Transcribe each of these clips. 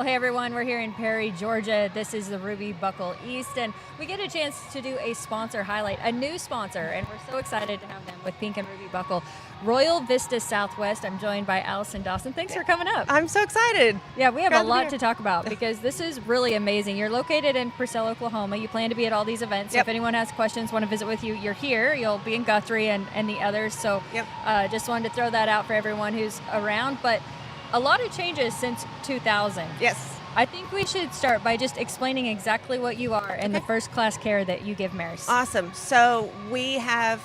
Hey everyone, we're here in Perry, Georgia. This is the Ruby Buckle East, and we get a chance to do a sponsor highlight, a new sponsor, and we're so excited to have them with Pink and Ruby Buckle. Royal Vista Southwest. I'm joined by Allison Dawson. Thanks for coming up. I'm so excited. Yeah, we have a lot to talk about because this is really amazing. You're located in Purcell, Oklahoma. You plan to be at all these events. So if anyone has questions, want to visit with you, you're here. You'll be in Guthrie and the others. So just wanted to throw that out for everyone who's around. But a lot of changes since 2000. Yes. I think we should start by just explaining exactly what you are and the first class care that you give mares. Awesome. So we have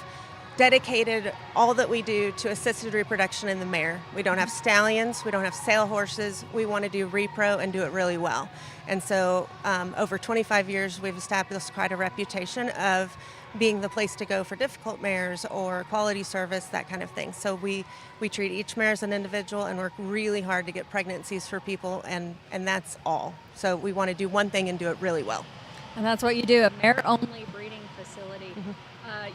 dedicated all that we do to assisted reproduction in the mare. We don't have stallions, we don't have sale horses. We want to do repro and do it really well. And so over 25 years, we've established quite a reputation of being the place to go for difficult mares or quality service, that kind of thing. So we treat each mare as an individual and work really hard to get pregnancies for people, and that's all. So we want to do one thing and do it really well. And that's what you do, a mare-only breeding facility.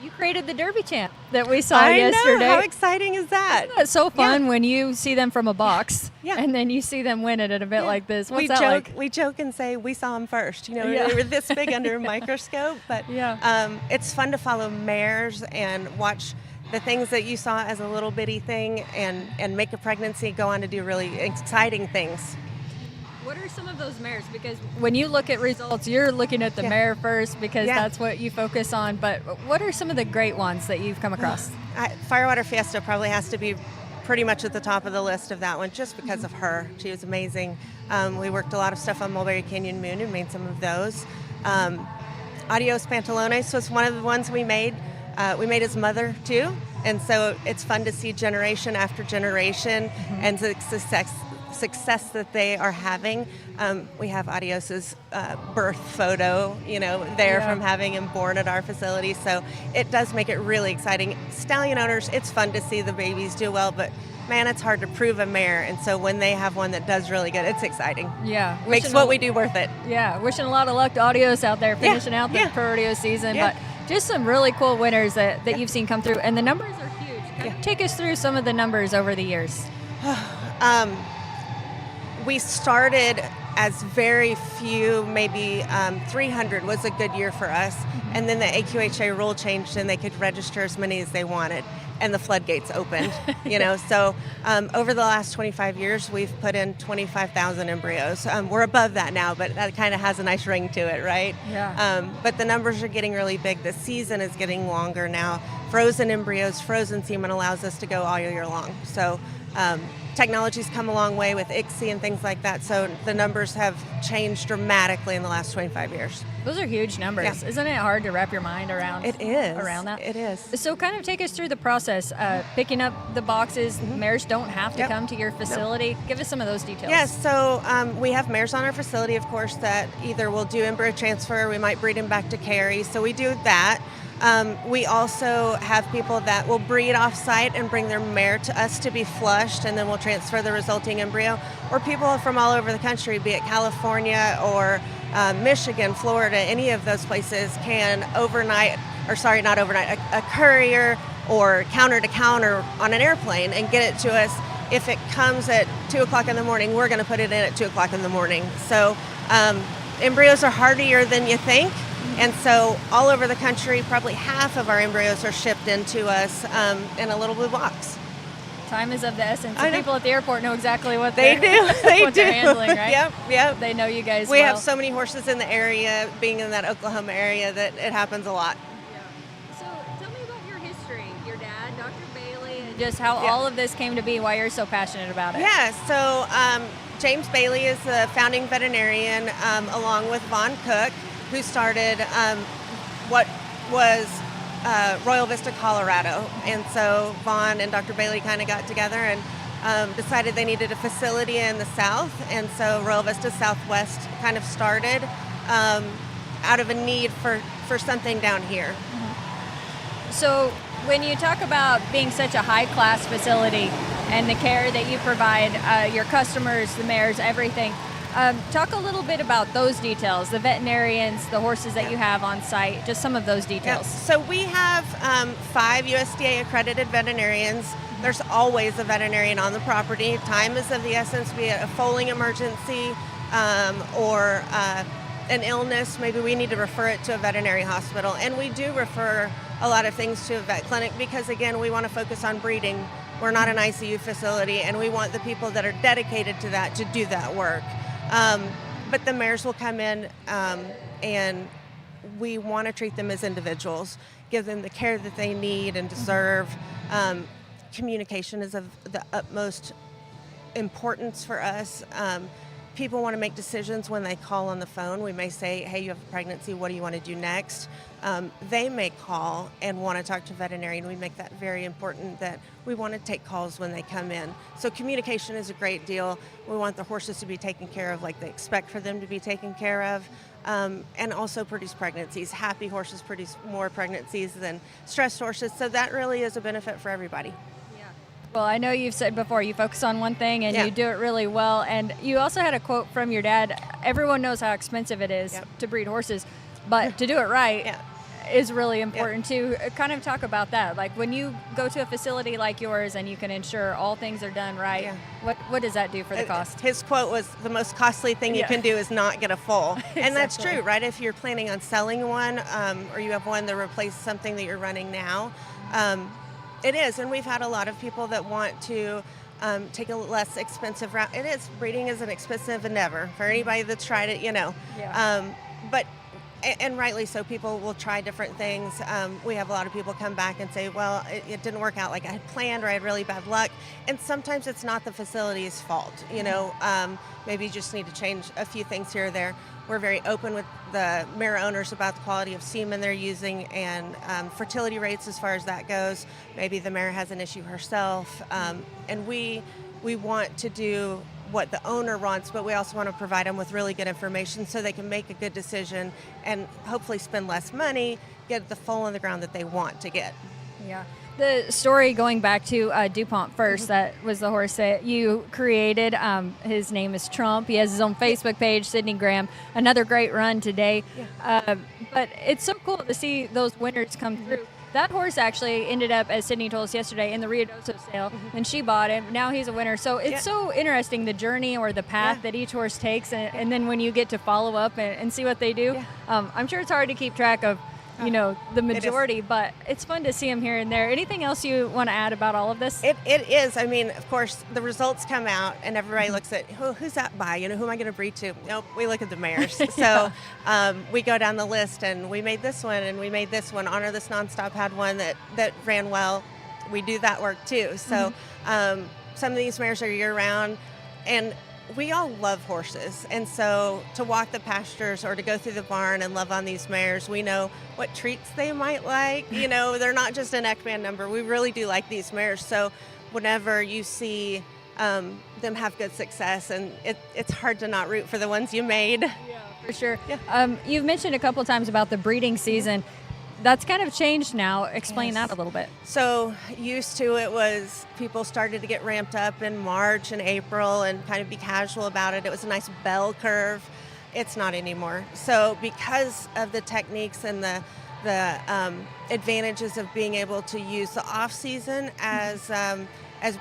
You created the Derby Champ that we saw yesterday. How exciting is that? Isn't that so fun when you see them from a box Yeah. and then you see them win at an event like this? What's that like? We joke and say we saw them first. You know, they were this big under a microscope. But it's fun to follow mares and watch the things that you saw as a little bitty thing and make a pregnancy go on to do really exciting things. What are some of those mares? Because when you look at results, you're looking at the mare first because that's what you focus on. But what are some of the great ones that you've come across? Firewater Fiesta probably has to be pretty much at the top of the list of that one just because of her. She was amazing. We worked a lot of stuff on Mulberry Canyon Moon and made some of those. Adios Pantalones was one of the ones we made. We made his mother too. And so it's fun to see generation after generation and the success that they are having. We have Adios's birth photo, there from having him born at our facility. So it does make it really exciting. Stallion owners, it's fun to see the babies do well, but man, it's hard to prove a mare. And so when they have one that does really good, it's exciting. Yeah. Makes what we do worth it. Yeah. Wishing a lot of luck to Adios out there finishing out the rodeo season. But just some really cool winners that you've seen come through. And the numbers are huge. Take us through some of the numbers over the years. We started as very few, maybe 300 was a good year for us. And then the AQHA rule changed and they could register as many as they wanted. And the floodgates opened, So over the last 25 years, we've put in 25,000 embryos. We're above that now, but that kind of has a nice ring to it, right? Yeah. But the numbers are getting really big. The season is getting longer now. Frozen embryos, frozen semen allows us to go all year long. So technology's come a long way with ICSI and things like that, so the numbers have changed dramatically in the last 25 years. Those are huge numbers. Yeah. Isn't it hard to wrap your mind around? It is. Around that? It is. So kind of take us through the process. Picking up the boxes, mares don't have to come to your facility. Give us some of those details. Yes, so we have mares on our facility, of course, that either will do embryo transfer, we might breed them back to carry, so we do that. We also have people that will breed off-site and bring their mare to us to be flushed, and then we'll transfer the resulting embryo. Or people from all over the country, be it California or Michigan, Florida, any of those places can a courier or counter-to-counter on an airplane and get it to us. If it comes at 2 o'clock in the morning, we're going to put it in at 2 o'clock in the morning. So embryos are hardier than you think. And so all over the country, probably half of our embryos are shipped into us in a little blue box. Time is of the essence. The people at the airport know exactly what they're handling, right? Yep. They know you guys We have so many horses in the area, being in that Oklahoma area, that it happens a lot. Yeah. So tell me about your history, your dad, Dr. Bailey, and just how all of this came to be, why you're so passionate about it. Yeah, so James Bailey is the founding veterinarian along with Vaughn Cook, who started what was Royal Vista, Colorado. And so Vaughn and Dr. Bailey kind of got together and decided they needed a facility in the south. And so Royal Vista Southwest kind of started out of a need for something down here. So when you talk about being such a high-class facility and the care that you provide, your customers, the mares, everything, talk a little bit about those details, the veterinarians, the horses that you have on site, just some of those details. So we have 5 USDA accredited veterinarians. There's always a veterinarian on the property. Time is of the essence, be it a foaling emergency, or an illness, maybe we need to refer it to a veterinary hospital. And we do refer a lot of things to a vet clinic because, again, we want to focus on breeding. We're not an ICU facility, and we want the people that are dedicated to that to do that work. But the mares will come in, and we want to treat them as individuals, give them the care that they need and deserve. Communication is of the utmost importance for us. People want to make decisions when they call on the phone. We may say, hey, you have a pregnancy, what do you want to do next? They may call and want to talk to a veterinarian. We make that very important, that we want to take calls when they come in. So communication is a great deal. We want the horses to be taken care of like they expect for them to be taken care of, and also produce pregnancies. Happy horses produce more pregnancies than stressed horses, so that really is a benefit for everybody. Well, I know you've said before you focus on one thing and you do it really well. And you also had a quote from your dad. Everyone knows how expensive it is to breed horses, but to do it right is really important too. Kind of talk about that. Like when you go to a facility like yours and you can ensure all things are done right, what does that do for the cost? His quote was, the most costly thing you can do is not get a foal. Exactly. And that's true, right? If you're planning on selling one or you have one that replaces something that you're running now, it is, and we've had a lot of people that want to take a less expensive route. It is, breeding is an expensive endeavor for anybody that's tried it, you know. But and rightly so, people will try different things. We have a lot of people come back and say, well, it didn't work out like I had planned, or I had really bad luck. And sometimes it's not the facility's fault, you know. Maybe you just need to change a few things here or there. We're very open with the mare owners about the quality of semen they're using and fertility rates as far as that goes. Maybe the mare has an issue herself. And we want to do what the owner wants, but we also want to provide them with really good information so they can make a good decision and hopefully spend less money, get the foal on the ground that they want to get. Yeah. The story going back to DuPont first, that was the horse that you created. His name is Trump. He has his own Facebook page, Sydney Graham. Another great run today. But it's so cool to see those winners come through. That horse actually ended up, as Sydney told us yesterday, in the Riodoso sale, and she bought him. Now he's a winner. So it's so interesting, the journey or the path that each horse takes, and then when you get to follow up and see what they do. I'm sure it's hard to keep track of, you know, the majority, but it's fun to see them here and there. Anything else you want to add about all of this? It is. I mean, of course, the results come out and everybody looks at, who's that by? You know, who am I going to breed to? Nope, we look at the mares. So we go down the list and we made this one and we made this one. Honor This Nonstop had one that ran well. We do that work too. So some of these mares are year round, and we all love horses, and so to walk the pastures or to go through the barn and love on these mares, we know what treats they might like. You know, they're not just an Ekman number. We really do like these mares. So whenever you see them have good success, and it's hard to not root for the ones you made. Yeah, for sure. You've mentioned a couple times about the breeding season. That's kind of changed now. Explain that a little bit. So used to it was people started to get ramped up in March and April and kind of be casual about it. It was a nice bell curve. It's not anymore. So because of the techniques and the advantages of being able to use the off season as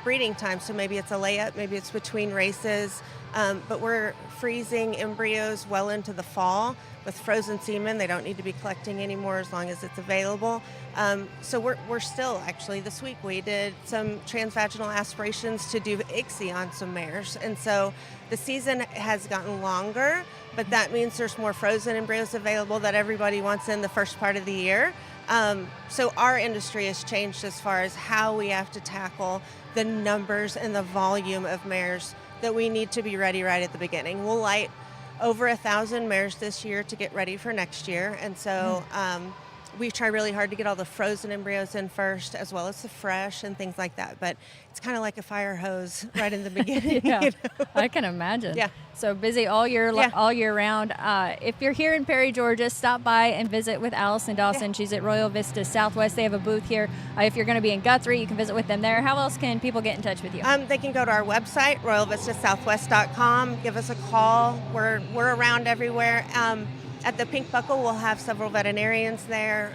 breeding time. So maybe it's a layup, maybe it's between races, but we're freezing embryos well into the fall. With frozen semen, they don't need to be collecting anymore as long as it's available. So we're still, actually, this week we did some transvaginal aspirations to do ICSI on some mares. And so the season has gotten longer, but that means there's more frozen embryos available that everybody wants in the first part of the year. So our industry has changed as far as how we have to tackle the numbers and the volume of mares that we need to be ready right at the beginning. We'll light over 1,000 mares this year to get ready for next year. And so we try really hard to get all the frozen embryos in first, as well as the fresh and things like that. But it's kind of like a fire hose right in the beginning. You know? I can imagine. Yeah. So busy all year round. If you're here in Perry, Georgia, stop by and visit with Allison Dawson. She's at Royal Vista Southwest. They have a booth here. If you're going to be in Guthrie, you can visit with them there. How else can people get in touch with you? They can go to our website, royalvistasouthwest.com. Give us a call. We're around everywhere. At the Pink Buckle, we'll have several veterinarians there,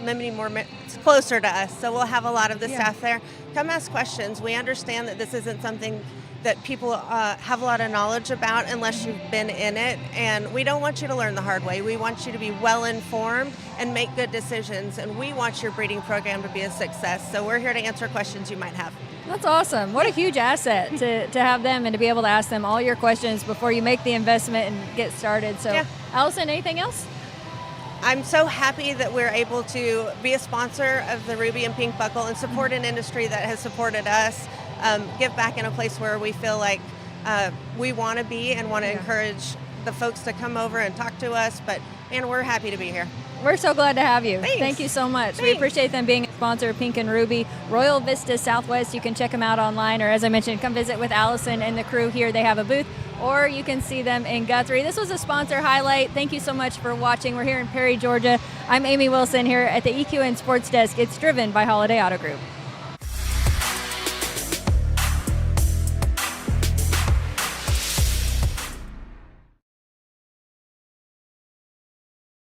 many more. It's closer to us, so we'll have a lot of the staff there. Come ask questions. We understand that this isn't something that people have a lot of knowledge about unless you've been in it, and we don't want you to learn the hard way. We want you to be well informed and make good decisions, and we want your breeding program to be a success. So we're here to answer questions you might have. That's awesome. What a huge asset to have them and to be able to ask them all your questions before you make the investment and get started. So, Allison, anything else? I'm so happy that we're able to be a sponsor of the Ruby and Pink Buckle and support an industry that has supported us, give back in a place where we feel like we want to be and want to encourage the folks to come over and talk to us. But, man, we're happy to be here. We're so glad to have you. Thanks. Thank you so much. Thanks. We appreciate them being a sponsor of Pink and Ruby. Royal Vista Southwest, you can check them out online, or as I mentioned, come visit with Allison and the crew here. They have a booth, or you can see them in Guthrie. This was a sponsor highlight. Thank you so much for watching. We're here in Perry, Georgia. I'm Amy Wilson here at the EQN Sports Desk. It's driven by Holiday Auto Group.